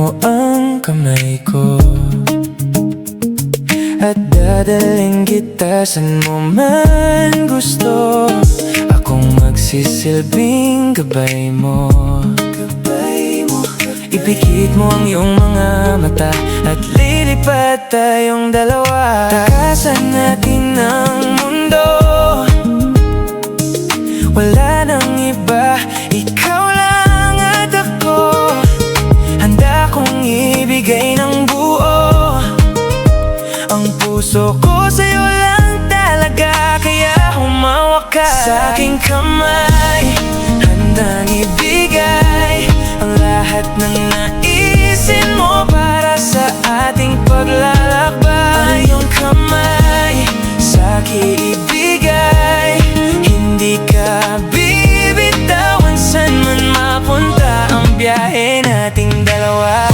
mo ang kamay ko at dadalhin kita saan mo man gusto. Akong magsisilbing gabay mo. Ipikit mo ang iyong mga mata at lilipad tayong dalawa. Takasan natin ang mundo, wala nang iba, ikaw lang at ako. Handa kong ibigay ng buo ang puso ko sa'yo lang talaga, kaya humawak ka sa aking kamay. Handang ibigay ang lahat ng naisin mo para sa ating paglalakbay. Ang iyong kamay sa'kin ibigay, hindi ka bibitawan saan man mapunta ang biyahe nating dalawa.